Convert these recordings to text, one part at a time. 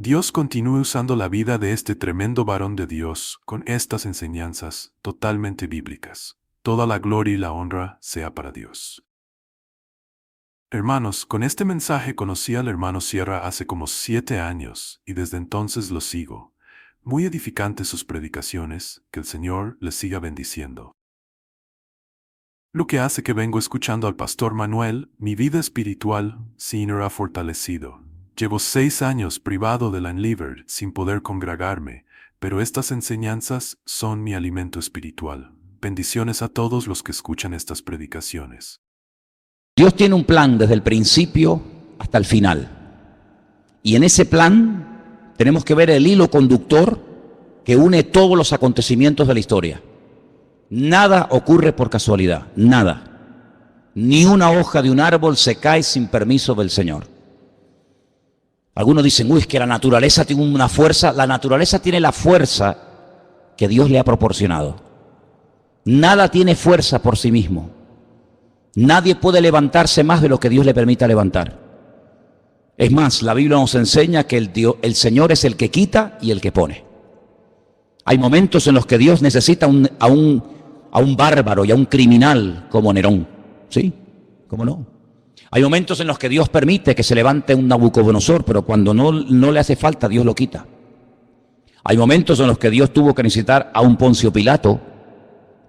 Dios continúe usando la vida de este tremendo varón de Dios con estas enseñanzas totalmente bíblicas. Toda la gloria y la honra sea para Dios. Hermanos, con este mensaje conocí al hermano Sierra hace como 7 años y desde entonces lo sigo. Muy edificantes sus predicaciones, que el Señor les siga bendiciendo. Lo que hace que vengo escuchando al pastor Manuel, mi vida espiritual sí ha fortalecido. Llevo 6 años privado de la Enliver sin poder congregarme, pero estas enseñanzas son mi alimento espiritual. Bendiciones a todos los que escuchan estas predicaciones. Dios tiene un plan desde el principio hasta el final. Y en ese plan tenemos que ver el hilo conductor que une todos los acontecimientos de la historia. Nada ocurre por casualidad, nada. Ni una hoja de un árbol se cae sin permiso del Señor. Algunos dicen, uy, es que la naturaleza tiene una fuerza. La naturaleza tiene la fuerza que Dios le ha proporcionado. Nada tiene fuerza por sí mismo. Nadie puede levantarse más de lo que Dios le permita levantar. Es más, la Biblia nos enseña que el Señor es el que quita y el que pone. Hay momentos en los que Dios necesita a un bárbaro y a un criminal como Nerón. ¿Sí? ¿Cómo no? Hay momentos en los que Dios permite que se levante un Nabucodonosor, pero cuando no le hace falta, Dios lo quita. Hay momentos en los que Dios tuvo que necesitar a un Poncio Pilato,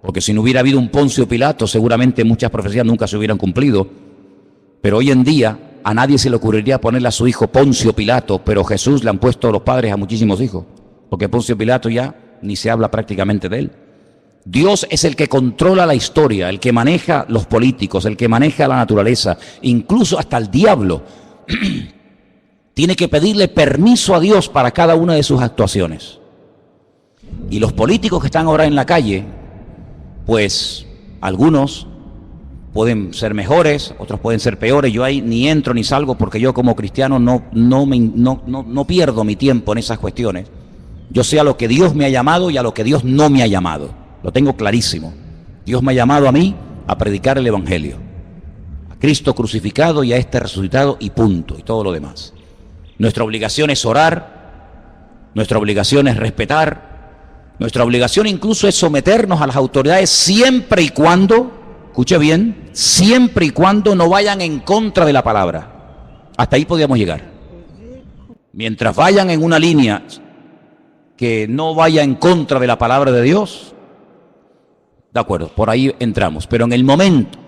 porque si no hubiera habido un Poncio Pilato, seguramente muchas profecías nunca se hubieran cumplido. Pero hoy en día a nadie se le ocurriría ponerle a su hijo Poncio Pilato, pero Jesús le han puesto los padres a muchísimos hijos, porque Poncio Pilato ya ni se habla prácticamente de él. Dios es el que controla la historia, el que maneja los políticos, el que maneja la naturaleza, incluso hasta el diablo tiene que pedirle permiso a Dios para cada una de sus actuaciones. Y los políticos que están ahora en la calle, pues algunos pueden ser mejores, otros pueden ser peores. Yo ahí ni entro ni salgo porque yo como cristiano no pierdo mi tiempo en esas cuestiones. Yo sé a lo que Dios me ha llamado y a lo que Dios no me ha llamado. Lo tengo clarísimo. Dios me ha llamado a mí a predicar el Evangelio, a Cristo crucificado y a este resucitado y punto, y todo lo demás. Nuestra obligación es orar, nuestra obligación es respetar, nuestra obligación incluso es someternos a las autoridades siempre y cuando, escuche bien, siempre y cuando no vayan en contra de la palabra. Hasta ahí podíamos llegar. Mientras vayan en una línea que no vaya en contra de la palabra de Dios, de acuerdo, por ahí entramos. Pero en el momento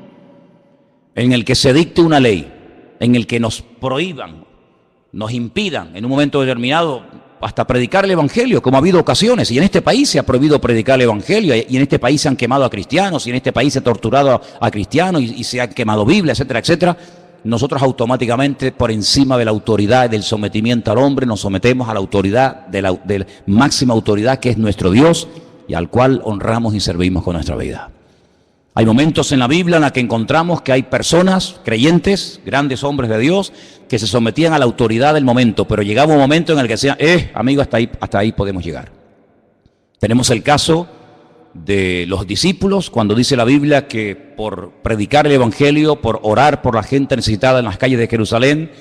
en el que se dicte una ley, en el que nos prohíban, nos impidan en un momento determinado hasta predicar el Evangelio, como ha habido ocasiones, y en este país se ha prohibido predicar el Evangelio, y en este país se han quemado a cristianos, y en este país se ha torturado a cristianos, y se han quemado Biblias, etcétera, etcétera. Nosotros automáticamente, por encima de la autoridad y del sometimiento al hombre, nos sometemos a la autoridad, de la máxima autoridad que es nuestro Dios, y al cual honramos y servimos con nuestra vida. Hay momentos en la Biblia en los que encontramos que hay personas, creyentes, grandes hombres de Dios, que se sometían a la autoridad del momento, pero llegaba un momento en el que decían, amigo, hasta ahí podemos llegar. Tenemos el caso de los discípulos, cuando dice la Biblia que por predicar el Evangelio, por orar por la gente necesitada en las calles de Jerusalén,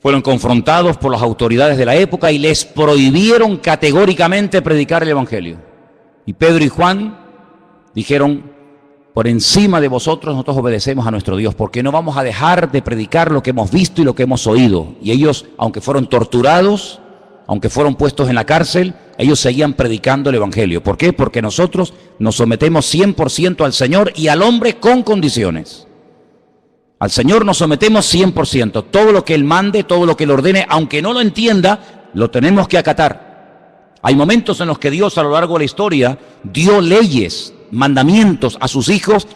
fueron confrontados por las autoridades de la época y les prohibieron categóricamente predicar el Evangelio. Y Pedro y Juan dijeron, por encima de vosotros nosotros obedecemos a nuestro Dios, porque no vamos a dejar de predicar lo que hemos visto y lo que hemos oído. Y ellos, aunque fueron torturados, aunque fueron puestos en la cárcel, ellos seguían predicando el Evangelio. ¿Por qué? Porque nosotros nos sometemos 100% al Señor y al hombre con condiciones. Al Señor nos sometemos 100%. Todo lo que Él mande, todo lo que Él ordene, aunque no lo entienda, lo tenemos que acatar. Hay momentos en los que Dios a lo largo de la historia dio leyes, mandamientos a sus hijos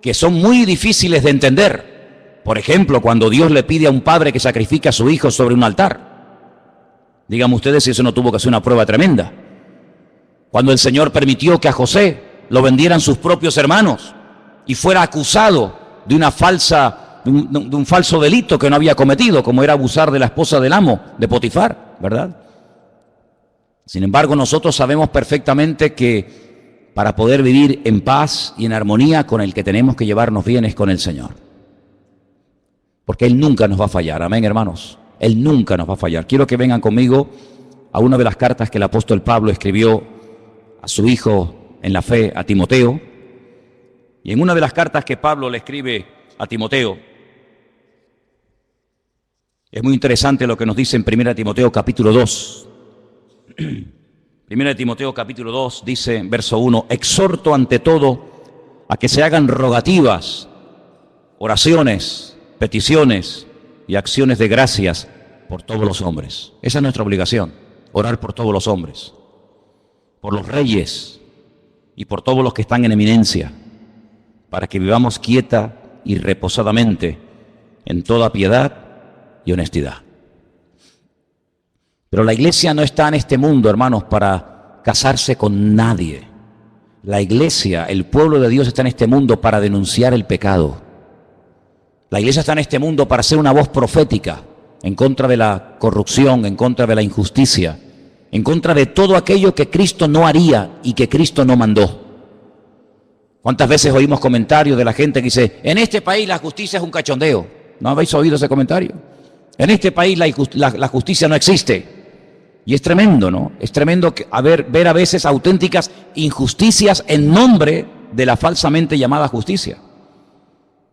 que son muy difíciles de entender. Por ejemplo, cuando Dios le pide a un padre que sacrifique a su hijo sobre un altar. Díganme ustedes si eso no tuvo que ser una prueba tremenda. Cuando el Señor permitió que a José lo vendieran sus propios hermanos y fuera acusado de un falso delito que no había cometido, como era abusar de la esposa del amo, de Potifar, ¿verdad? Sin embargo, nosotros sabemos perfectamente que para poder vivir en paz y en armonía, con el que tenemos que llevarnos bien es con el Señor. Porque Él nunca nos va a fallar, amén, hermanos. Él nunca nos va a fallar. Quiero que vengan conmigo a una de las cartas que el apóstol Pablo escribió a su hijo en la fe, a Timoteo. Y en una de las cartas que Pablo le escribe a Timoteo, es muy interesante lo que nos dice en 1 Timoteo capítulo 2. 1 Timoteo capítulo 2 dice en verso 1, exhorto ante todo a que se hagan rogativas, oraciones, peticiones y acciones de gracias por todos los hombres. Esa es nuestra obligación, orar por todos los hombres, por los reyes y por todos los que están en eminencia, para que vivamos quieta y reposadamente en toda piedad y honestidad. Pero la iglesia no está en este mundo, hermanos, para casarse con nadie. La iglesia, el pueblo de Dios está en este mundo para denunciar el pecado. La iglesia está en este mundo para ser una voz profética en contra de la corrupción, en contra de la injusticia, en contra de todo aquello que Cristo no haría y que Cristo no mandó. ¿Cuántas veces oímos comentarios de la gente que dice, en este país la justicia es un cachondeo? ¿No habéis oído ese comentario? En este país la justicia no existe. Y es tremendo, ¿no? Es tremendo ver a veces auténticas injusticias en nombre de la falsamente llamada justicia.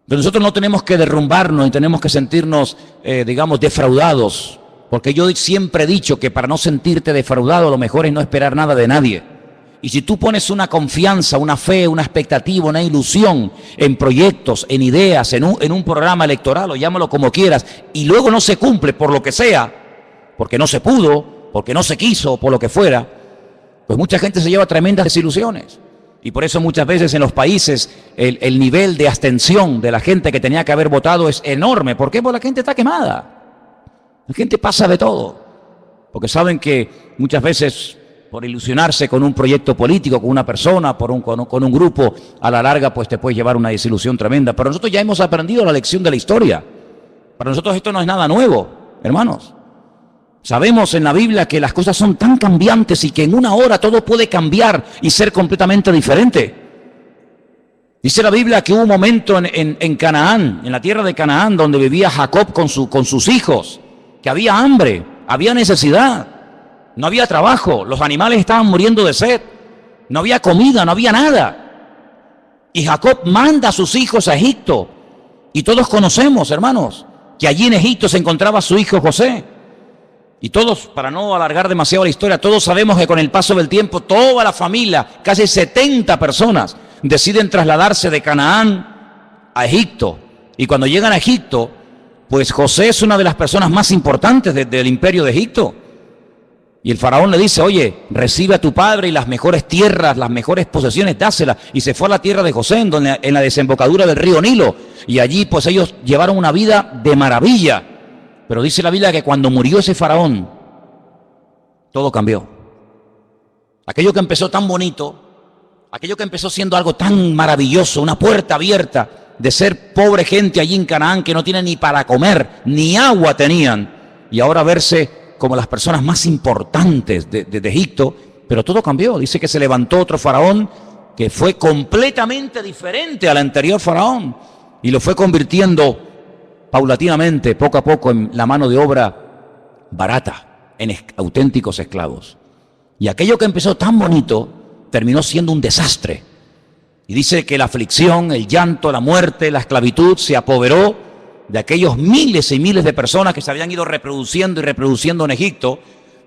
Pero nosotros no tenemos que derrumbarnos y tenemos que sentirnos, digamos, defraudados. Porque yo siempre he dicho que para no sentirte defraudado lo mejor es no esperar nada de nadie. Y si tú pones una confianza, una fe, una expectativa, una ilusión en proyectos, en ideas, en un programa electoral, o llámalo como quieras, y luego no se cumple por lo que sea, porque no se pudo, porque no se quiso, por lo que fuera, pues mucha gente se lleva tremendas desilusiones. Y por eso muchas veces en los países el nivel de abstención de la gente que tenía que haber votado es enorme. ¿Por qué? Porque la gente está quemada. La gente pasa de todo. Porque saben que muchas veces por ilusionarse con un proyecto político, con una persona, con un grupo, a la larga pues te puedes llevar una desilusión tremenda. Pero nosotros ya hemos aprendido la lección de la historia. Para nosotros esto no es nada nuevo, hermanos. Sabemos en la Biblia que las cosas son tan cambiantes y que en una hora todo puede cambiar y ser completamente diferente. Dice la Biblia que hubo un momento en Canaán, en la tierra de Canaán, donde vivía Jacob con sus hijos, que había hambre, había necesidad, no había trabajo, los animales estaban muriendo de sed, no había comida, no había nada. Y Jacob manda a sus hijos a Egipto. Y todos conocemos, hermanos, que allí en Egipto se encontraba su hijo José. Y todos, para no alargar demasiado la historia, todos sabemos que con el paso del tiempo, toda la familia, casi 70 personas, deciden trasladarse de Canaán a Egipto. Y cuando llegan a Egipto, pues José es una de las personas más importantes del imperio de Egipto. Y el faraón le dice, oye, recibe a tu padre y las mejores tierras, las mejores posesiones, dáselas. Y se fue a la tierra de José, en la desembocadura del río Nilo. Y allí pues ellos llevaron una vida de maravilla. Pero dice la Biblia que cuando murió ese faraón, todo cambió. Aquello que empezó tan bonito, aquello que empezó siendo algo tan maravilloso, una puerta abierta de ser pobre gente allí en Canaán que no tiene ni para comer, ni agua tenían, y ahora verse como las personas más importantes de Egipto, pero todo cambió. Dice que se levantó otro faraón que fue completamente diferente al anterior faraón y lo fue convirtiendo paulatinamente, poco a poco, en la mano de obra barata, en auténticos esclavos. Y aquello que empezó tan bonito terminó siendo un desastre. Y dice que la aflicción, el llanto, la muerte, la esclavitud se apoderó de aquellos miles y miles de personas que se habían ido reproduciendo y reproduciendo en Egipto.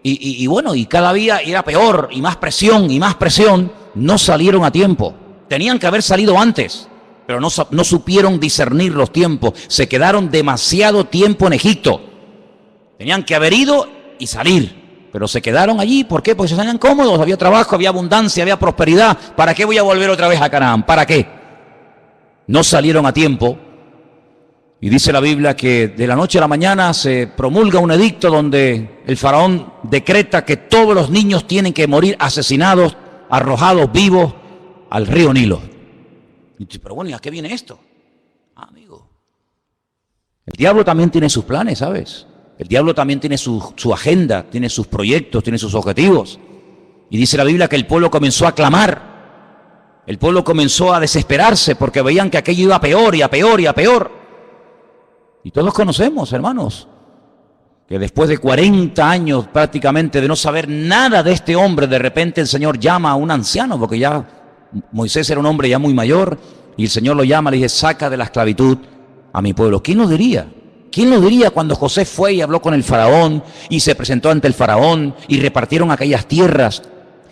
Y bueno, y cada día era peor, y más presión, no salieron a tiempo. Tenían que haber salido antes, pero no supieron discernir los tiempos. Se quedaron demasiado tiempo en Egipto. Tenían que haber ido y salir, pero se quedaron allí. ¿Por qué? Porque se salían cómodos, había trabajo, había abundancia, había prosperidad. ¿Para qué voy a volver otra vez a Canaán? ¿Para qué? No salieron a tiempo. Y dice la Biblia que de la noche a la mañana se promulga un edicto donde el faraón decreta que todos los niños tienen que morir asesinados, arrojados vivos al río Nilo. Y dice, pero bueno, ¿y a qué viene esto? Amigo, el diablo también tiene sus planes, ¿sabes? El diablo también tiene su agenda, tiene sus proyectos, tiene sus objetivos. Y dice la Biblia que el pueblo comenzó a clamar. El pueblo comenzó a desesperarse porque veían que aquello iba a peor y a peor y a peor. Y todos conocemos, hermanos, que después de 40 años prácticamente de no saber nada de este hombre, de repente el Señor llama a un anciano, porque ya Moisés era un hombre ya muy mayor, y el Señor lo llama, le dice, saca de la esclavitud a mi pueblo. ¿Quién lo diría? ¿Quién lo diría cuando José fue y habló con el faraón y se presentó ante el faraón y repartieron aquellas tierras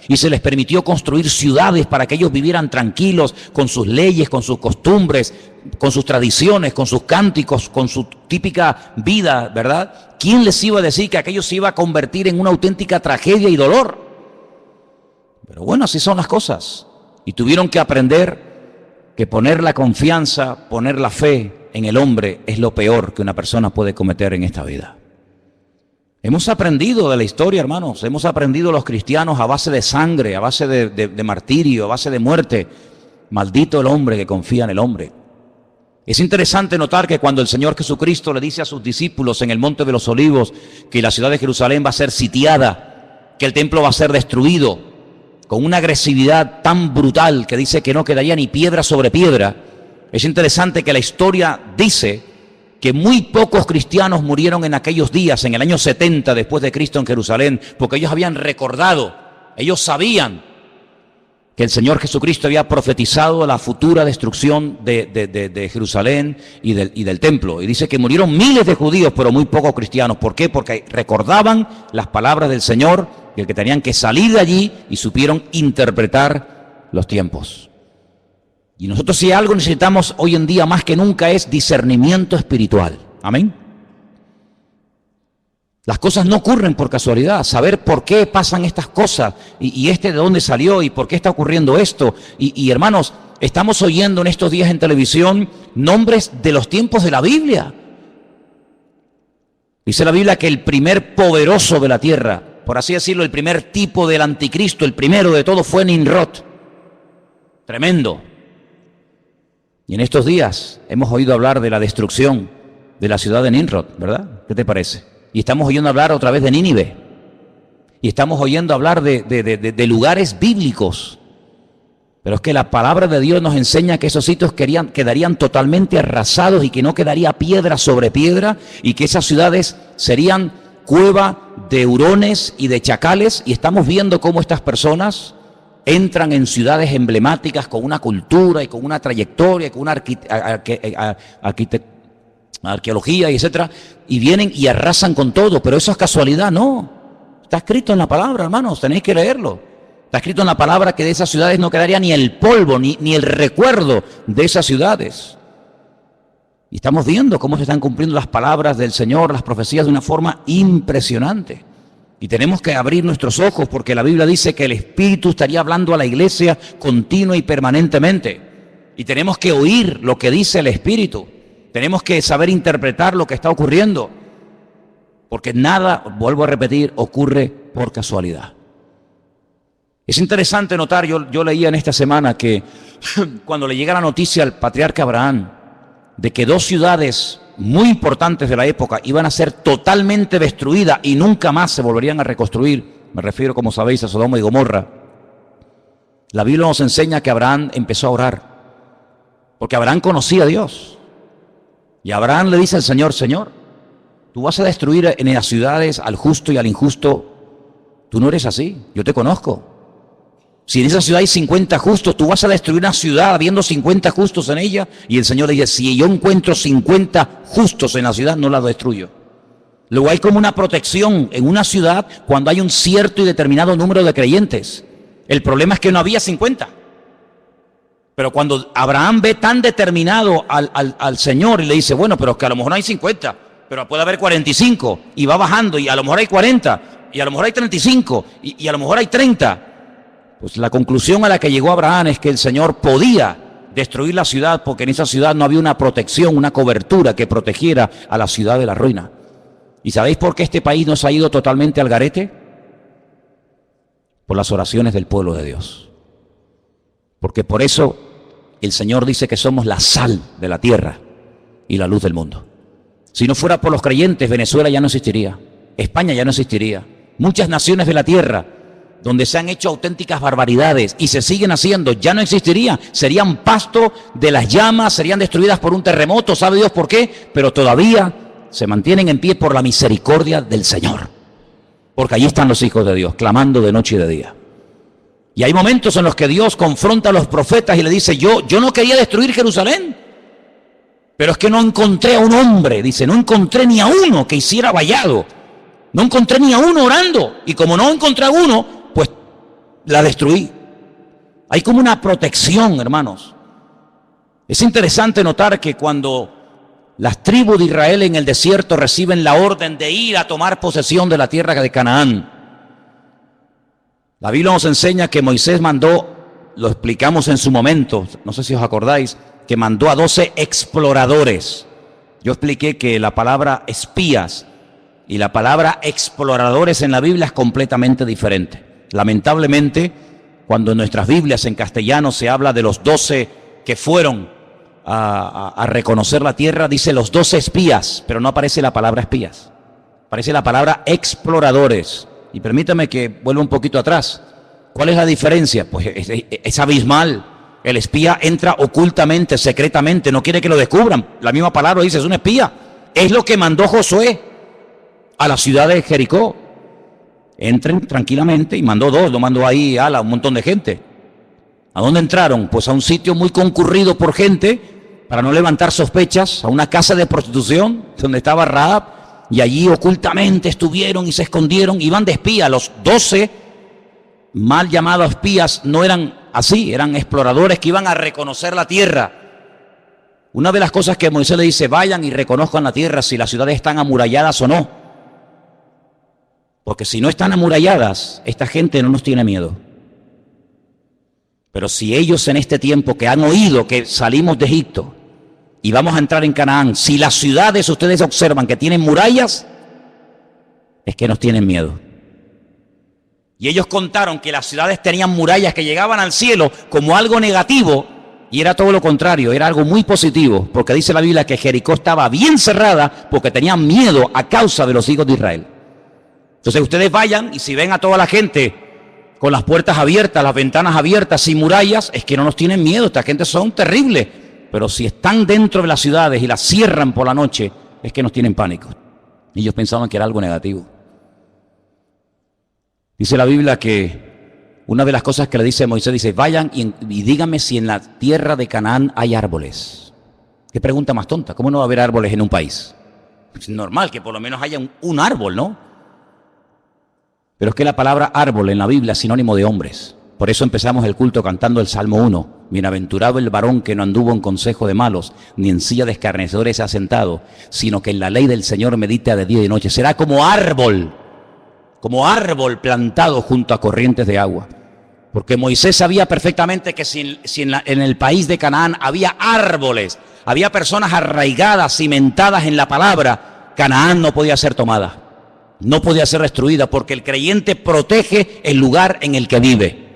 y se les permitió construir ciudades para que ellos vivieran tranquilos con sus leyes, con sus costumbres, con sus tradiciones, con sus cánticos, con su típica vida, ¿verdad? ¿Quién les iba a decir que aquello se iba a convertir en una auténtica tragedia y dolor? Pero bueno, así son las cosas. Y tuvieron que aprender que poner la confianza, poner la fe en el hombre es lo peor que una persona puede cometer en esta vida. Hemos aprendido de la historia, hermanos, hemos aprendido los cristianos a base de sangre, a base de martirio, a base de muerte. Maldito el hombre que confía en el hombre. Es interesante notar que cuando el Señor Jesucristo le dice a sus discípulos en el Monte de los Olivos que la ciudad de Jerusalén va a ser sitiada, que el templo va a ser destruido, con una agresividad tan brutal que dice que no quedaría ni piedra sobre piedra, es interesante que la historia dice que muy pocos cristianos murieron en aquellos días, en el año 70 después de Cristo en Jerusalén, porque ellos habían recordado, ellos sabían que el Señor Jesucristo había profetizado la futura destrucción de Jerusalén y del templo. Y dice que murieron miles de judíos, pero muy pocos cristianos. ¿Por qué? Porque recordaban las palabras del Señor y el que tenían que salir de allí y supieron interpretar los tiempos. Y nosotros si algo necesitamos hoy en día más que nunca es discernimiento espiritual. Amén. Las cosas no ocurren por casualidad. Saber por qué pasan estas cosas y de dónde salió y por qué está ocurriendo esto. Y hermanos, estamos oyendo en estos días en televisión nombres de los tiempos de la Biblia. Dice la Biblia que el primer poderoso de la tierra, por así decirlo, el primer tipo del anticristo, el primero de todo fue Nimrod. Tremendo. Y en estos días hemos oído hablar de la destrucción de la ciudad de Nimrod, ¿verdad? ¿Qué te parece? Y estamos oyendo hablar otra vez de Nínive. Y estamos oyendo hablar de lugares bíblicos. Pero es que la palabra de Dios nos enseña que esos sitios quedarían totalmente arrasados y que no quedaría piedra sobre piedra y que esas ciudades serían cueva de hurones y de chacales. Y estamos viendo cómo estas personas entran en ciudades emblemáticas con una cultura y con una trayectoria, y con una arqueología y etcétera, y vienen y arrasan con todo. Pero eso es casualidad, no. Está escrito en la palabra, hermanos, tenéis que leerlo. Está escrito en la palabra que de esas ciudades no quedaría ni el polvo, ni el recuerdo de esas ciudades. Y estamos viendo cómo se están cumpliendo las palabras del Señor, las profecías de una forma impresionante. Y tenemos que abrir nuestros ojos porque la Biblia dice que el Espíritu estaría hablando a la iglesia continua y permanentemente. Y tenemos que oír lo que dice el Espíritu. Tenemos que saber interpretar lo que está ocurriendo. Porque nada, vuelvo a repetir, ocurre por casualidad. Es interesante notar, yo leía en esta semana que cuando le llega la noticia al patriarca Abraham de que dos ciudades muy importantes de la época iban a ser totalmente destruidas y nunca más se volverían a reconstruir, me refiero, como sabéis, a Sodoma y Gomorra, la Biblia nos enseña que Abraham empezó a orar, porque Abraham conocía a Dios. Y Abraham le dice al Señor, Señor, tú vas a destruir en las ciudades al justo y al injusto. Tú no eres así, yo te conozco. Si en esa ciudad hay 50 justos, tú vas a destruir una ciudad habiendo 50 justos en ella. Y el Señor le dice, si yo encuentro 50 justos en la ciudad, no la destruyo. Luego hay como una protección en una ciudad cuando hay un cierto y determinado número de creyentes. El problema es que no había 50. Pero cuando Abraham ve tan determinado al Señor y le dice, bueno, pero es que a lo mejor no hay 50, pero puede haber 45, y va bajando, y a lo mejor hay 40, y a lo mejor hay 35, y a lo mejor hay 30. Pues la conclusión a la que llegó Abraham es que el Señor podía destruir la ciudad porque en esa ciudad no había una protección, una cobertura que protegiera a la ciudad de la ruina. ¿Y sabéis por qué este país nos ha ido totalmente al garete? Por las oraciones del pueblo de Dios. Porque por eso el Señor dice que somos la sal de la tierra y la luz del mundo. Si no fuera por los creyentes, Venezuela ya no existiría, España ya no existiría, muchas naciones de la tierra donde se han hecho auténticas barbaridades y se siguen haciendo, ya no existirían, serían pasto de las llamas, serían destruidas por un terremoto, ¿sabe Dios por qué? Pero todavía se mantienen en pie por la misericordia del Señor. Porque allí están los hijos de Dios, clamando de noche y de día. Y hay momentos en los que Dios confronta a los profetas y le dice, yo no quería destruir Jerusalén, pero es que no encontré a un hombre, dice, no encontré ni a uno que hiciera vallado, no encontré ni a uno orando, y como no encontré a uno, pues la destruí. Hay como una protección, hermanos. Es interesante notar que cuando las tribus de Israel en el desierto reciben la orden de ir a tomar posesión de la tierra de Canaán, la Biblia nos enseña que Moisés mandó, lo explicamos en su momento, no sé si os acordáis, que mandó a 12 exploradores. Yo expliqué que la palabra espías y la palabra exploradores en la Biblia es completamente diferente. Lamentablemente, cuando en nuestras Biblias en castellano se habla de los 12 que fueron a reconocer la tierra, dice los 12 espías, pero no aparece la palabra espías, aparece la palabra exploradores. Y permítame que vuelva un poquito atrás. ¿Cuál es la diferencia? Pues es abismal. El espía entra ocultamente, secretamente, no quiere que lo descubran. La misma palabra dice, es un espía. Es lo que mandó Josué a la ciudad de Jericó. Entren tranquilamente, y mandó 2, lo mandó ahí a un montón de gente. ¿A dónde entraron? Pues a un sitio muy concurrido por gente, para no levantar sospechas, a una casa de prostitución, donde estaba Rahab, y allí ocultamente estuvieron y se escondieron, iban de espía. Los 12 mal llamados espías no eran así, eran exploradores que iban a reconocer la tierra. Una de las cosas que Moisés le dice, vayan y reconozcan la tierra, si las ciudades están amuralladas o no. Porque si no están amuralladas, esta gente no nos tiene miedo. Pero si ellos en este tiempo que han oído que salimos de Egipto y vamos a entrar en Canaán, si las ciudades ustedes observan que tienen murallas, es que nos tienen miedo. Y ellos contaron que las ciudades tenían murallas que llegaban al cielo como algo negativo, y era todo lo contrario, era algo muy positivo, porque dice la Biblia que Jericó estaba bien cerrada porque tenían miedo a causa de los hijos de Israel. Entonces ustedes vayan, y si ven a toda la gente con las puertas abiertas, las ventanas abiertas, sin murallas, es que no nos tienen miedo, esta gente son terribles. Pero si están dentro de las ciudades y las cierran por la noche, es que nos tienen pánico. Ellos pensaban que era algo negativo. Dice la Biblia que una de las cosas que le dice Moisés, dice, vayan y díganme si en la tierra de Canaán hay árboles. Qué pregunta más tonta, ¿cómo no va a haber árboles en un país? Es normal que por lo menos haya un árbol, ¿no? Pero es que la palabra árbol en la Biblia es sinónimo de hombres. Por eso empezamos el culto cantando el Salmo 1. Bienaventurado el varón que no anduvo en consejo de malos, ni en silla de escarnecedores se ha sentado, sino que en la ley del Señor medita de día y de noche. Será como árbol plantado junto a corrientes de agua. Porque Moisés sabía perfectamente que si en el país de Canaán había árboles, había personas arraigadas, cimentadas en la palabra, Canaán no podía ser tomada, no podía ser destruida, porque el creyente protege el lugar en el que vive.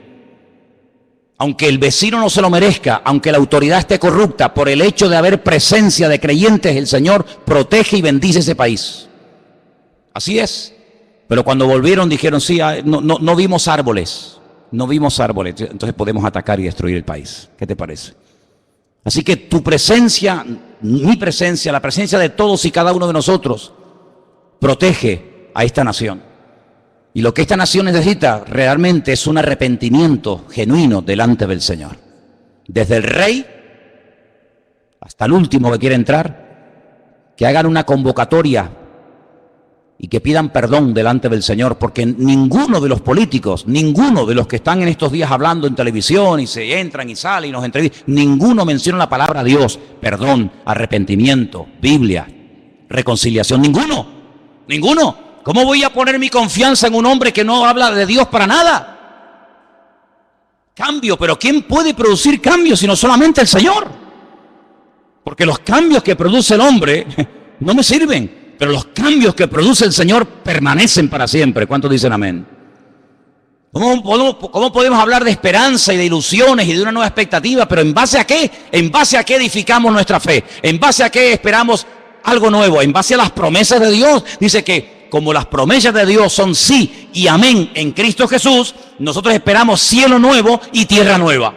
Aunque el vecino no se lo merezca, aunque la autoridad esté corrupta, por el hecho de haber presencia de creyentes, el Señor protege y bendice ese país. Así es. Pero cuando volvieron dijeron, sí, no vimos árboles, entonces podemos atacar y destruir el país. ¿Qué te parece? Así que tu presencia, mi presencia, la presencia de todos y cada uno de nosotros, protege a esta nación. Y lo que esta nación necesita realmente es un arrepentimiento genuino delante del Señor. Desde el rey hasta el último que quiere entrar, que hagan una convocatoria y que pidan perdón delante del Señor, porque ninguno de los políticos, ninguno de los que están en estos días hablando en televisión y se entran y salen y nos entrevistan, ninguno menciona la palabra Dios, perdón, arrepentimiento, Biblia, reconciliación, ninguno. ¿Cómo voy a poner mi confianza en un hombre que no habla de Dios para nada? Cambio, pero ¿quién puede producir cambios sino solamente el Señor? Porque los cambios que produce el hombre no me sirven, pero los cambios que produce el Señor permanecen para siempre. ¿Cuántos dicen amén? ¿Cómo podemos hablar de esperanza y de ilusiones y de una nueva expectativa? Pero ¿en base a qué? ¿En base a qué edificamos nuestra fe? ¿En base a qué esperamos algo nuevo? En base a las promesas de Dios. Dice que como las promesas de Dios son sí y amén en Cristo Jesús, nosotros esperamos cielo nuevo y tierra nueva.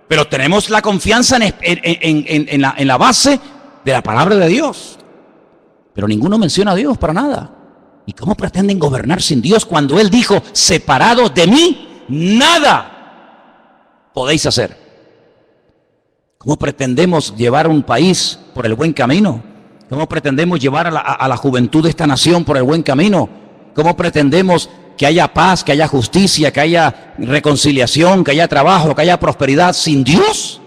Pero tenemos la confianza en la base de la palabra de Dios. pero ninguno menciona a Dios para nada. ¿Y cómo pretenden gobernar sin Dios cuando Él dijo, separados de mí, nada podéis hacer? ¿Cómo pretendemos llevar un país por el buen camino? ¿Cómo pretendemos llevar a la juventud de esta nación por el buen camino? ¿Cómo pretendemos que haya paz, que haya justicia, que haya reconciliación, que haya trabajo, que haya prosperidad sin Dios?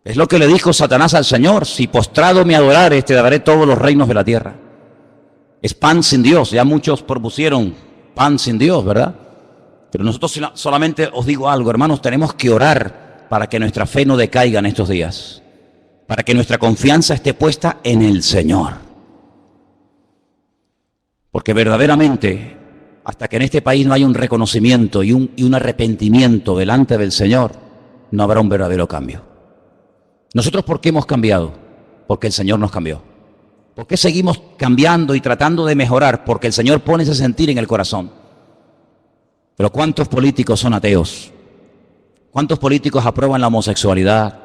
Es lo que le dijo Satanás al Señor: si postrado me adorares, te daré todos los reinos de la tierra. Es pan sin Dios. Ya muchos propusieron pan sin Dios, ¿verdad? Pero nosotros solamente os digo algo, hermanos, tenemos que orar para que nuestra fe no decaiga en estos días, para que nuestra confianza esté puesta en el Señor. Porque verdaderamente, hasta que en este país no haya un reconocimiento y un arrepentimiento delante del Señor, no habrá un verdadero cambio. ¿Nosotros por qué hemos cambiado? Porque el Señor nos cambió. ¿Por qué seguimos cambiando y tratando de mejorar? Porque el Señor pone ese sentir en el corazón. Pero ¿cuántos políticos son ateos? ¿Cuántos políticos aprueban la homosexualidad,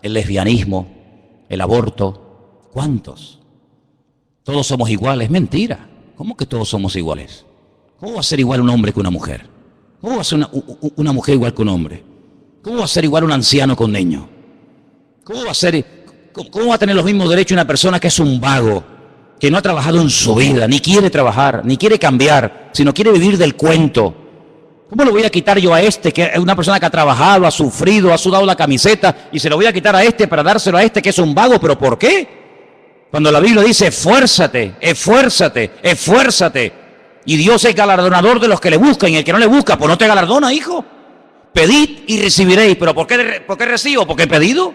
el lesbianismo, el aborto? ¿Cuántos? Todos somos iguales. Mentira. ¿Cómo que todos somos iguales? ¿Cómo va a ser igual un hombre que una mujer? ¿Cómo va a ser una mujer igual que un hombre? ¿Cómo va a ser igual un anciano que un niño? ¿Cómo va a tener los mismos derechos una persona que es un vago, que no ha trabajado en su vida, ni quiere trabajar, ni quiere cambiar, sino quiere vivir del cuento? ¿Cómo le voy a quitar yo a este, que es una persona que ha trabajado, ha sufrido, ha sudado la camiseta, y se lo voy a quitar a este para dárselo a este que es un vago? ¿Pero por qué? Cuando la Biblia dice, esfuérzate, esfuérzate, esfuérzate, y Dios es galardonador de los que le buscan, y el que no le busca, pues no te galardona, hijo. Pedid y recibiréis. ¿Pero por qué recibo? Porque he pedido.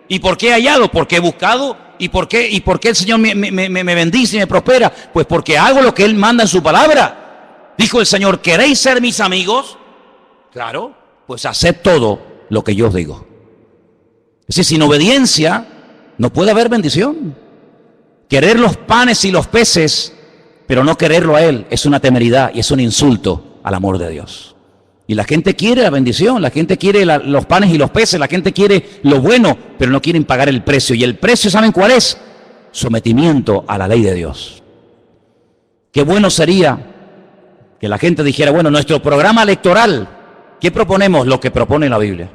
¿Y por qué he hallado? Porque he buscado. ¿Y por qué el Señor me bendice y me prospera? Pues porque hago lo que Él manda en su palabra. Dijo el Señor, ¿queréis ser mis amigos? Claro, pues haced todo lo que yo os digo. Es decir, sin obediencia no puede haber bendición. Querer los panes y los peces, pero no quererlo a Él, es una temeridad y es un insulto al amor de Dios. Y la gente quiere la bendición, la gente quiere los panes y los peces, la gente quiere lo bueno, pero no quieren pagar el precio. Y el precio, ¿saben cuál es? Sometimiento a la ley de Dios. Qué bueno sería que la gente dijera, bueno, nuestro programa electoral, ¿qué proponemos? Lo que propone la Biblia.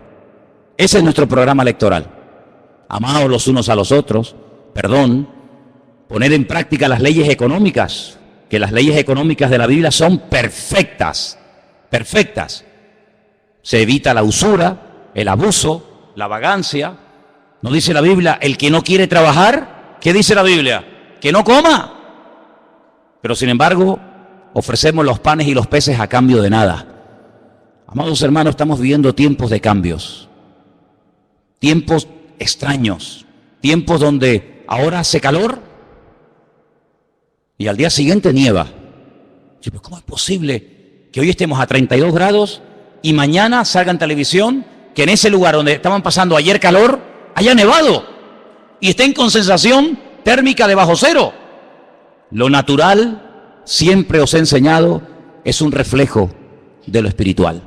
Ese es nuestro programa electoral. Amaos los unos a los otros, perdón, poner en práctica las leyes económicas, que las leyes económicas de la Biblia son perfectas. Perfectas. Se evita la usura, el abuso, la vagancia. ¿No dice la Biblia, el que no quiere trabajar? ¿Qué dice la Biblia? Que no coma. Pero sin embargo, ofrecemos los panes y los peces a cambio de nada. Amados hermanos, estamos viviendo tiempos de cambios. Tiempos extraños. Tiempos donde ahora hace calor y al día siguiente nieva. ¿Pero cómo es posible que hoy estemos a 32 grados y mañana salga en televisión que en ese lugar donde estaban pasando ayer calor haya nevado y estén con sensación térmica de bajo cero? Lo natural, siempre os he enseñado, es un reflejo de lo espiritual.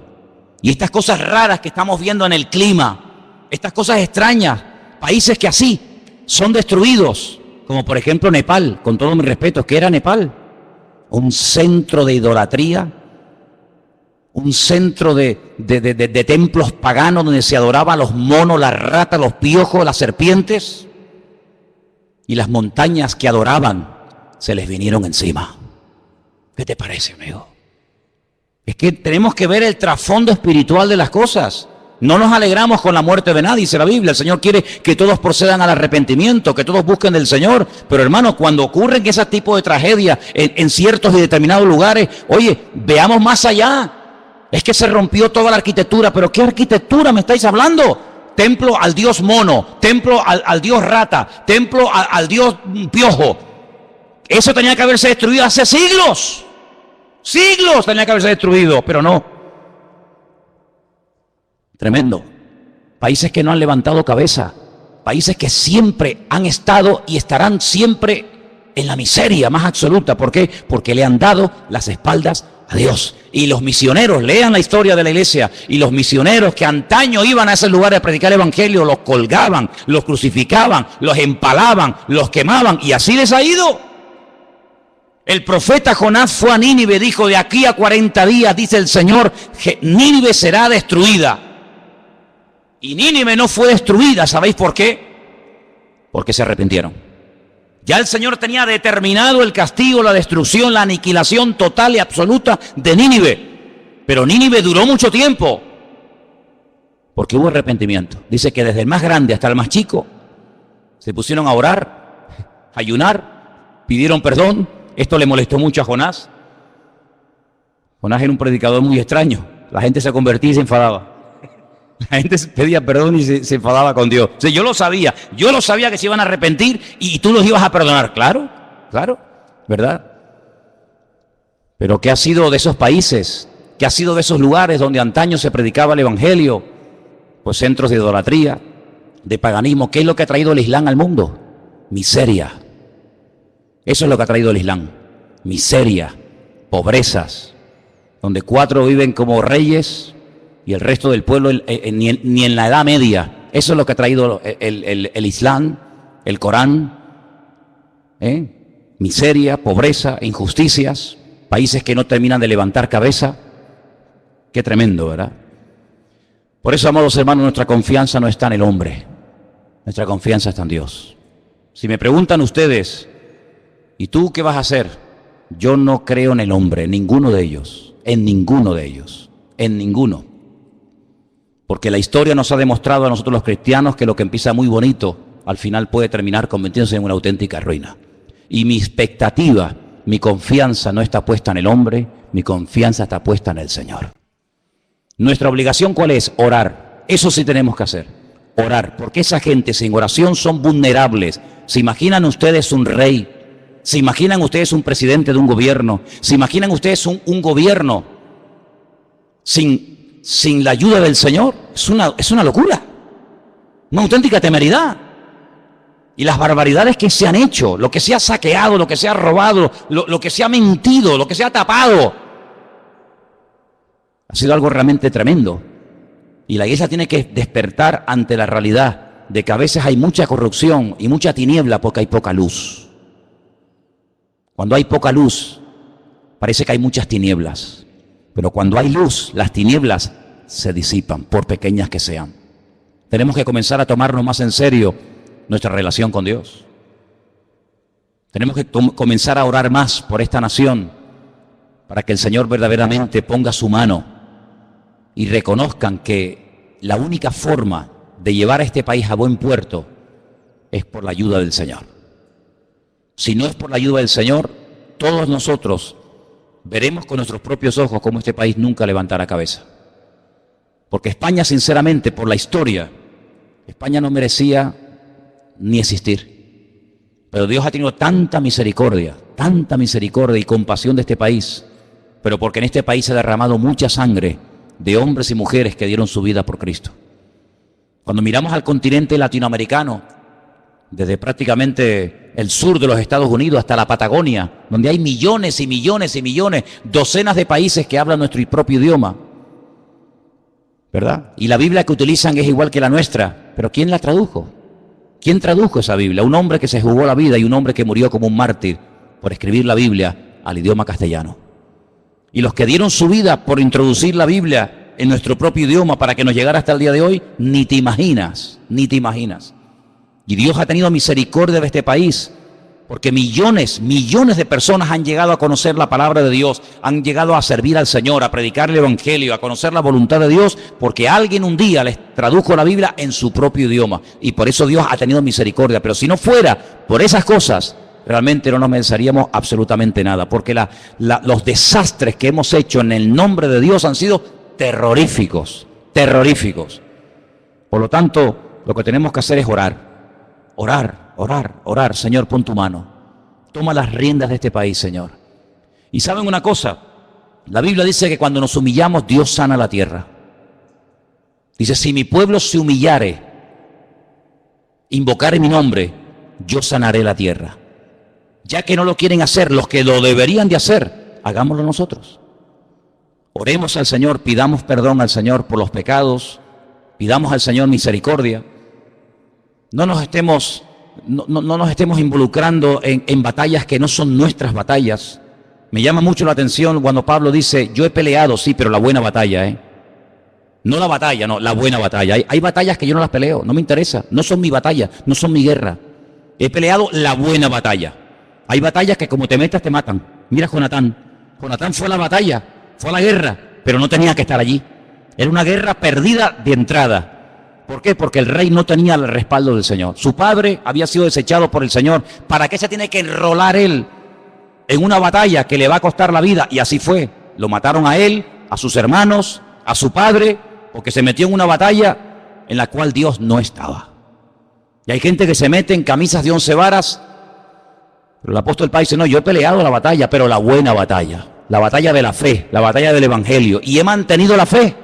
Y estas cosas raras que estamos viendo en el clima, estas cosas extrañas, países que así son destruidos, como por ejemplo Nepal, con todo mi respeto, ¿qué era Nepal? Un centro de idolatría, un centro de templos paganos donde se adoraban los monos, las ratas, los piojos, las serpientes, y las montañas que adoraban se les vinieron encima. ¿Qué te parece, amigo? Es que tenemos que ver el trasfondo espiritual de las cosas. No nos alegramos con la muerte de nadie, dice la Biblia. El Señor quiere que todos procedan al arrepentimiento, que todos busquen del Señor. Pero hermano, cuando ocurren ese tipo de tragedias en ciertos y determinados lugares, oye, veamos más allá. Es que se rompió toda la arquitectura. ¿Pero qué arquitectura me estáis hablando? Templo al dios mono, templo al dios rata, templo al dios piojo. Eso tenía que haberse destruido hace siglos. Siglos tenía que haberse destruido, pero no. Tremendo. Países que no han levantado cabeza. Países que siempre han estado y estarán siempre en la miseria más absoluta. ¿Por qué? Porque le han dado las espaldas a Dios. Y los misioneros, lean la historia de la iglesia, y los misioneros que antaño iban a esos lugares a predicar el evangelio, los colgaban, los crucificaban, los empalaban, los quemaban, y así les ha ido. El profeta Jonás fue a Nínive, dijo: de aquí a 40 días, dice el Señor, Nínive será destruida. Y Nínive no fue destruida, ¿sabéis por qué? Porque se arrepintieron. Ya el Señor tenía determinado el castigo, la destrucción, la aniquilación total y absoluta de Nínive. Pero Nínive duró mucho tiempo, porque hubo arrepentimiento. Dice que desde el más grande hasta el más chico se pusieron a orar, a ayunar, pidieron perdón. Esto le molestó mucho a Jonás. Jonás era un predicador muy extraño. La gente se convertía y se enfadaba. La gente pedía perdón y se enfadaba con Dios. O sea, yo lo sabía que se iban a arrepentir y tú los ibas a perdonar. Claro, ¿verdad? Pero ¿qué ha sido de esos países? ¿Qué ha sido de esos lugares donde antaño se predicaba el evangelio? Pues centros de idolatría, de paganismo. ¿Qué es lo que ha traído el Islam al mundo? Miseria. Eso es lo que ha traído el Islam. Miseria, pobrezas, donde 4 viven como reyes y el resto del pueblo ni en la Edad Media. Eso es lo que ha traído el Islam, el Corán. Miseria, pobreza, injusticias, países que no terminan de levantar cabeza. Qué tremendo, ¿verdad? Por eso, amados hermanos, nuestra confianza no está en el hombre. Nuestra confianza está en Dios. Si me preguntan ustedes, ¿y tú qué vas a hacer? Yo no creo en el hombre, en ninguno de ellos, en ninguno. Porque la historia nos ha demostrado a nosotros los cristianos que lo que empieza muy bonito, al final puede terminar convirtiéndose en una auténtica ruina. Y mi expectativa, mi confianza no está puesta en el hombre, mi confianza está puesta en el Señor. Nuestra obligación, ¿cuál es? Orar. Eso sí tenemos que hacer, orar. Porque esa gente sin oración son vulnerables. ¿Se imaginan ustedes un rey? ¿Se imaginan ustedes un presidente de un gobierno? ¿Se imaginan ustedes un gobierno sin la ayuda del Señor? Es una locura, una auténtica temeridad. Y las barbaridades que se han hecho, lo que se ha saqueado, lo que se ha robado, lo que se ha mentido, lo que se ha tapado, ha sido algo realmente tremendo. Y la iglesia tiene que despertar ante la realidad de que a veces hay mucha corrupción y mucha tiniebla porque hay poca luz. Cuando hay poca luz, parece que hay muchas tinieblas. Pero cuando hay luz, las tinieblas se disipan, por pequeñas que sean. Tenemos que comenzar a tomarnos más en serio nuestra relación con Dios. Tenemos que comenzar a orar más por esta nación, para que el Señor verdaderamente ponga su mano y reconozcan que la única forma de llevar a este país a buen puerto es por la ayuda del Señor. Si no es por la ayuda del Señor, todos nosotros veremos con nuestros propios ojos cómo este país nunca levantará cabeza. Porque España, sinceramente, por la historia, España no merecía ni existir. Pero Dios ha tenido tanta misericordia y compasión de este país, pero porque en este país se ha derramado mucha sangre de hombres y mujeres que dieron su vida por Cristo. Cuando miramos al continente latinoamericano, desde prácticamente el sur de los Estados Unidos hasta la Patagonia, donde hay millones y millones y millones, docenas de países que hablan nuestro propio idioma, ¿verdad? Y la Biblia que utilizan es igual que la nuestra, pero ¿quién la tradujo? ¿Quién tradujo esa Biblia? Un hombre que se jugó la vida y un hombre que murió como un mártir por escribir la Biblia al idioma castellano. Y los que dieron su vida por introducir la Biblia en nuestro propio idioma para que nos llegara hasta el día de hoy, ni te imaginas. Y Dios ha tenido misericordia de este país, porque millones de personas han llegado a conocer la palabra de Dios, han llegado a servir al Señor, a predicar el Evangelio, a conocer la voluntad de Dios, porque alguien un día les tradujo la Biblia en su propio idioma. Y por eso Dios ha tenido misericordia. Pero si no fuera por esas cosas, realmente no nos mereceríamos absolutamente nada, porque los desastres que hemos hecho en el nombre de Dios han sido terroríficos. Por lo tanto, lo que tenemos que hacer es orar. Orar. Señor, pon tu mano. Toma las riendas de este país, Señor. Y ¿saben una cosa? La Biblia dice que cuando nos humillamos, Dios sana la tierra. Dice, si mi pueblo se humillare, invocare mi nombre, yo sanaré la tierra. Ya que no lo quieren hacer los que lo deberían de hacer, hagámoslo nosotros. Oremos al Señor, pidamos perdón al Señor por los pecados, pidamos al Señor misericordia. No nos estemos involucrando en batallas que no son nuestras batallas. Me llama mucho la atención cuando Pablo dice, yo he peleado, sí, pero la buena batalla, No la batalla, no, la buena batalla. Hay batallas que yo no las peleo, no me interesa, no son mi batalla, no son mi guerra. He peleado la buena batalla. Hay batallas que como te metas te matan. Mira Jonatán. Jonatán fue a la batalla, fue a la guerra, pero no tenía que estar allí. Era una guerra perdida de entrada. ¿Por qué? Porque el rey no tenía el respaldo del Señor. Su padre había sido desechado por el Señor. ¿Para qué se tiene que enrolar él en una batalla que le va a costar la vida? Y así fue. Lo mataron a él, a sus hermanos, a su padre, porque se metió en una batalla en la cual Dios no estaba. Y hay gente que se mete en camisas de 11 varas, pero el apóstol Pablo dice, no, yo he peleado la batalla, pero la buena batalla, la batalla de la fe, la batalla del evangelio, y he mantenido la fe,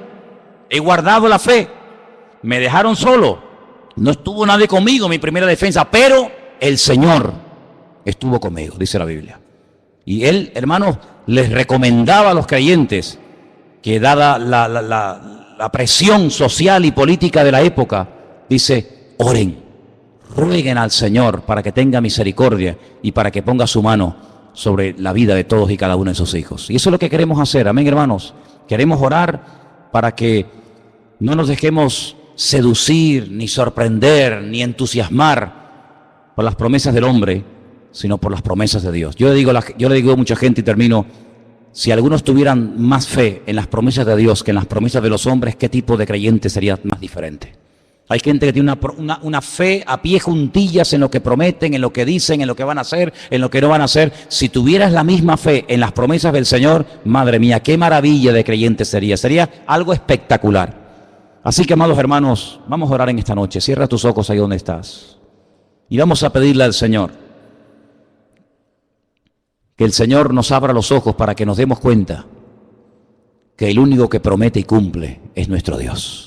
he guardado la fe. Me dejaron solo, no estuvo nadie conmigo en mi primera defensa, pero el Señor estuvo conmigo, dice la Biblia. Y él, hermanos, les recomendaba a los creyentes que dada la presión social y política de la época, dice, oren, rueguen al Señor para que tenga misericordia y para que ponga su mano sobre la vida de todos y cada uno de sus hijos. Y eso es lo que queremos hacer, amén, hermanos. Queremos orar para que no nos dejemos seducir, ni sorprender, ni entusiasmar por las promesas del hombre, sino por las promesas de Dios. Yo le digo a mucha gente y termino, si algunos tuvieran más fe en las promesas de Dios que en las promesas de los hombres, ¿qué tipo de creyente sería más diferente? Hay gente que tiene una fe a pie juntillas en lo que prometen, en lo que dicen, en lo que van a hacer, en lo que no van a hacer. Si tuvieras la misma fe en las promesas del Señor, madre mía, qué maravilla de creyente sería. Sería algo espectacular. Así que, amados hermanos, vamos a orar en esta noche. Cierra tus ojos ahí donde estás. Y vamos a pedirle al Señor que el Señor nos abra los ojos para que nos demos cuenta que el único que promete y cumple es nuestro Dios.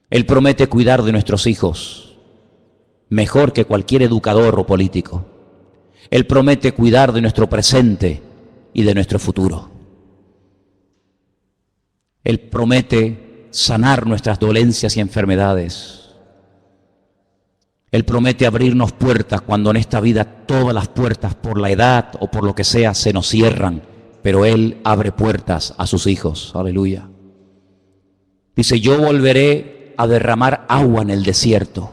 Él promete cuidar de nuestros hijos mejor que cualquier educador o político. Él promete cuidar de nuestro presente y de nuestro futuro. Él promete sanar nuestras dolencias y enfermedades. Él promete abrirnos puertas cuando en esta vida todas las puertas por la edad o por lo que sea se nos cierran, pero Él abre puertas a sus hijos. Aleluya. Dice, yo volveré a derramar agua en el desierto.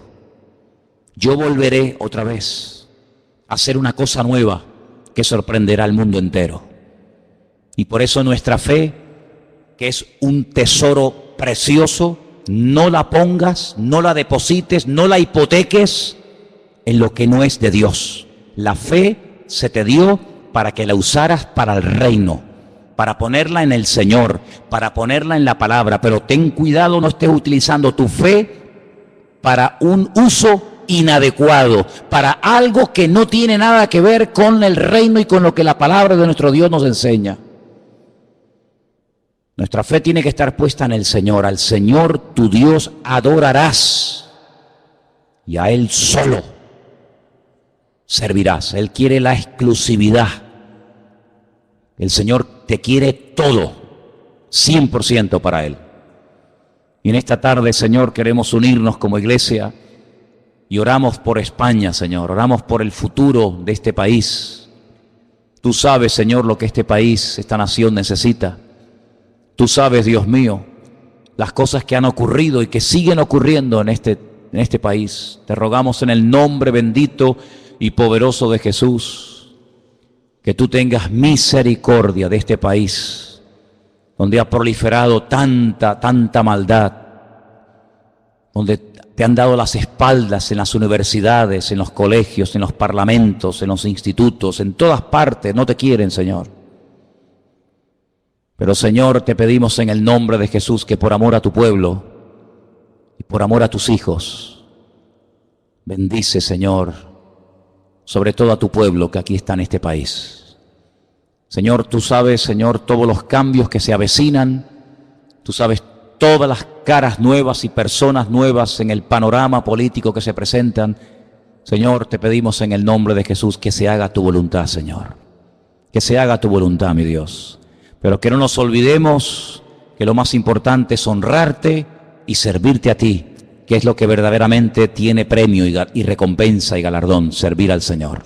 Yo volveré otra vez a hacer una cosa nueva que sorprenderá al mundo entero. Y por eso nuestra fe, que es un tesoro precioso, no la pongas, no la deposites, no la hipoteques en lo que no es de Dios. La fe se te dio para que la usaras para el reino, para ponerla en el Señor, para ponerla en la palabra, pero ten cuidado, no estés utilizando tu fe para un uso inadecuado, para algo que no tiene nada que ver con el reino y con lo que la palabra de nuestro Dios nos enseña. Nuestra fe tiene que estar puesta en el Señor. Al Señor tu Dios adorarás y a Él solo servirás. Él quiere la exclusividad. El Señor te quiere todo, 100% para Él. Y en esta tarde, Señor, queremos unirnos como iglesia y oramos por España, Señor. Oramos por el futuro de este país. Tú sabes, Señor, lo que este país, esta nación necesita. Tú sabes, Dios mío, las cosas que han ocurrido y que siguen ocurriendo en este país. Te rogamos en el nombre bendito y poderoso de Jesús, que tú tengas misericordia de este país, donde ha proliferado tanta maldad, donde te han dado las espaldas en las universidades, en los colegios, en los parlamentos, en los institutos, en todas partes. No te quieren, Señor. Pero, Señor, te pedimos en el nombre de Jesús que por amor a tu pueblo y por amor a tus hijos, bendice, Señor, sobre todo a tu pueblo que aquí está en este país. Señor, tú sabes, Señor, todos los cambios que se avecinan, tú sabes todas las caras nuevas y personas nuevas en el panorama político que se presentan. Señor, te pedimos en el nombre de Jesús que se haga tu voluntad, Señor. Que se haga tu voluntad, mi Dios. pero que no nos olvidemos que lo más importante es honrarte y servirte a ti, que es lo que verdaderamente tiene premio y recompensa y galardón, servir al Señor.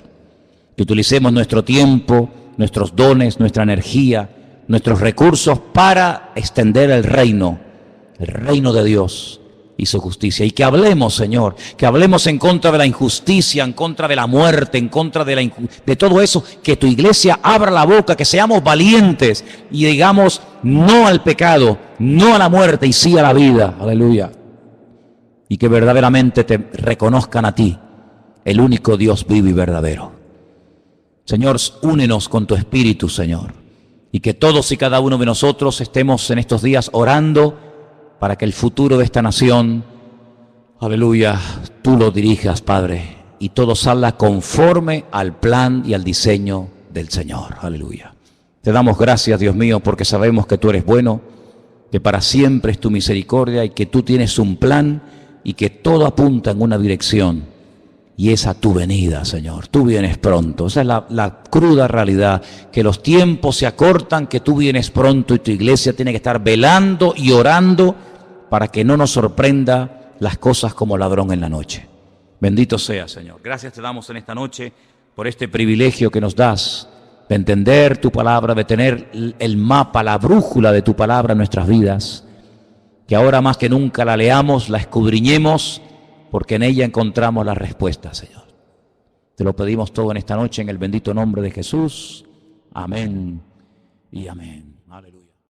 Que utilicemos nuestro tiempo, nuestros dones, nuestra energía, nuestros recursos para extender el reino de Dios y su justicia. Y que hablemos, Señor, que hablemos en contra de la injusticia, en contra de la muerte, en contra de todo eso, que tu iglesia abra la boca, que seamos valientes y digamos no al pecado, no a la muerte y sí a la vida. Aleluya. Y que verdaderamente te reconozcan a ti, el único Dios vivo y verdadero. Señor, únenos con tu Espíritu, Señor, y que todos y cada uno de nosotros estemos en estos días orando para que el futuro de esta nación, aleluya, tú lo dirijas, Padre, y todo salga conforme al plan y al diseño del Señor. Aleluya. Te damos gracias, Dios mío, porque sabemos que tú eres bueno, que para siempre es tu misericordia y que tú tienes un plan y que todo apunta en una dirección. Y es a tu venida, Señor. Tú vienes pronto. Esa es la cruda realidad, que los tiempos se acortan, que tú vienes pronto y tu iglesia tiene que estar velando y orando para que no nos sorprenda las cosas como ladrón en la noche. Bendito sea, Señor. Gracias te damos en esta noche por este privilegio que nos das de entender tu palabra, de tener el mapa, la brújula de tu palabra en nuestras vidas. Que ahora más que nunca la leamos, la escudriñemos, porque en ella encontramos la respuesta, Señor. Te lo pedimos todo en esta noche en el bendito nombre de Jesús. Amén y amén.